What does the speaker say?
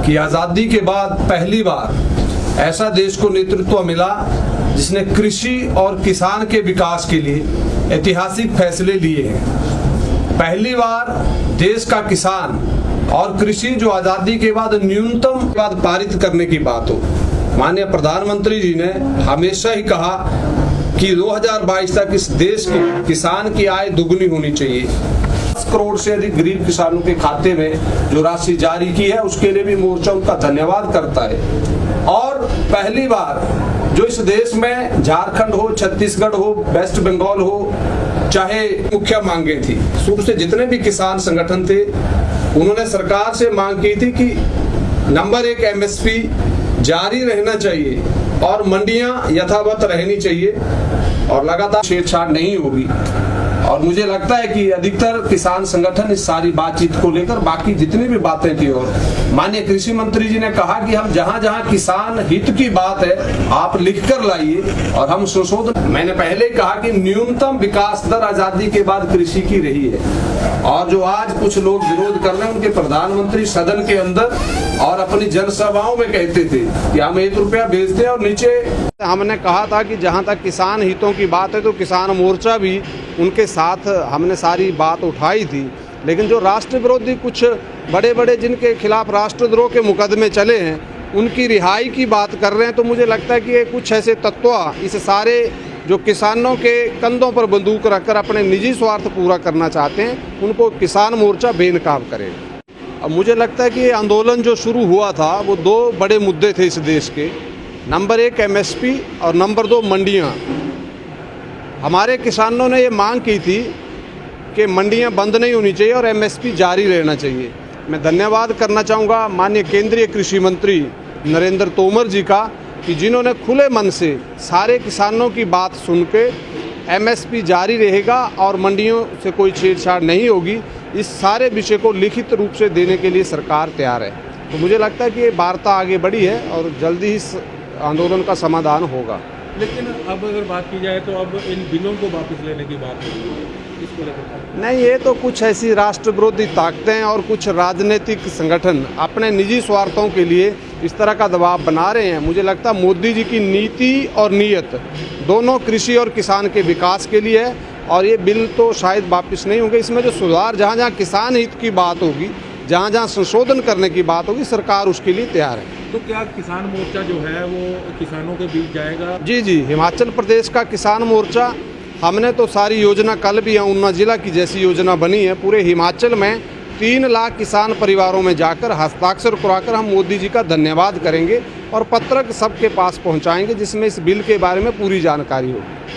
कि आज़ादी के बाद पहली बार ऐसा देश को नेतृत्व मिला जिसने कृषि और किसान के विकास के लिए ऐतिहासिक फैसले लिए हैं। पहली बार देश का किसान और कृषि जो आज़ादी के बाद न्यूनतम पारित करने की बात हो। माननीय प्रधानमंत्री जी ने हमेशा ही कहा कि 2022 तक इस देश के किसान की आय दुगनी होनी चाहिए। 10 करोड़ से अधिक गरीब किसानों के खाते में जो राशि जारी की है उसके लिए भी मोर्चा उनका धन्यवाद करता है। और पहली बार जो इस देश में झारखंड हो, छत्तीसगढ़ हो, वेस्ट बंगाल हो, चाहे मुख्य मांगे थी, शुरू से जितने भी किसान संगठन थे उन्होंने सरकार से मांग की थी कि नंबर 1 MSP जारी रहना चाहिए और मंडियां यथावत रहनी चाहिए और लगातार छेड़छाड़ नहीं होगी। और मुझे लगता है कि अधिकतर किसान संगठन इस सारी बातचीत को लेकर बाकी जितनी भी बातें थी, और माननीय कृषि मंत्री जी ने कहा कि हम जहां जहां किसान हित की बात है आप लिख कर लाइए और हम संशोधन। मैंने पहले ही कहा कि न्यूनतम विकास दर आजादी के बाद कृषि की रही है, और जो आज कुछ लोग विरोध कर रहे हैं उनके प्रधानमंत्री सदन के अंदर और अपनी जनसभाओं में कहते थे कि हम 1 रुपया बेचते हैं, और नीचे हमने कहा था कि जहां तक किसान हितों की बात है तो किसान मोर्चा भी उनके साथ हमने सारी बात उठाई थी। लेकिन जो राष्ट्र विरोधी कुछ बड़े बड़े जिनके खिलाफ राष्ट्रद्रोह के मुकदमे चले हैं उनकी रिहाई की बात कर रहे हैं, तो मुझे लगता है कि ये कुछ ऐसे तत्व इस सारे जो किसानों के कंधों पर बंदूक रखकर अपने निजी स्वार्थ पूरा करना चाहते हैं उनको किसान मोर्चा बेनकाब करेगा। अब मुझे लगता है कि ये आंदोलन जो शुरू हुआ था वो 2 बड़े मुद्दे थे इस देश के। नंबर 1 MSP और नंबर 2 मंडियां। हमारे किसानों ने ये मांग की थी कि मंडियां बंद नहीं होनी चाहिए और MSP जारी रहना चाहिए। मैं धन्यवाद करना चाहूँगा माननीय केंद्रीय कृषि मंत्री नरेंद्र तोमर जी का कि जिन्होंने खुले मन से सारे किसानों की बात सुन के MSP जारी रहेगा और मंडियों से कोई छेड़छाड़ नहीं होगी, इस सारे विषय को लिखित रूप से देने के लिए सरकार तैयार है। तो मुझे लगता है कि ये वार्ता आगे बढ़ी है और जल्दी ही इस आंदोलन का समाधान होगा। लेकिन अब अगर बात की जाए तो अब इन बिलों को वापस लेने की बात इसको लेकर नहीं, ये तो कुछ ऐसी राष्ट्र विरोधी ताकतें और कुछ राजनीतिक संगठन अपने निजी स्वार्थों के लिए इस तरह का दबाव बना रहे हैं। मुझे लगता है मोदी जी की नीति और नीयत दोनों कृषि और किसान के विकास के लिए है, और ये बिल तो शायद वापस नहीं होंगे। इसमें जो सुधार जहाँ जहाँ किसान हित की बात होगी, जहाँ जहाँ संशोधन करने की बात होगी, सरकार उसके लिए तैयार है। तो क्या किसान मोर्चा जो है वो किसानों के बीच जाएगा? जी, हिमाचल प्रदेश का किसान मोर्चा, हमने तो सारी योजना कल भी ऊना जिला की जैसी योजना बनी है, पूरे हिमाचल में 3 लाख किसान परिवारों में जाकर हस्ताक्षर कराकर हम मोदी जी का धन्यवाद करेंगे और पत्रक सबके पास पहुंचाएंगे जिसमें इस बिल के बारे में पूरी जानकारी होगी।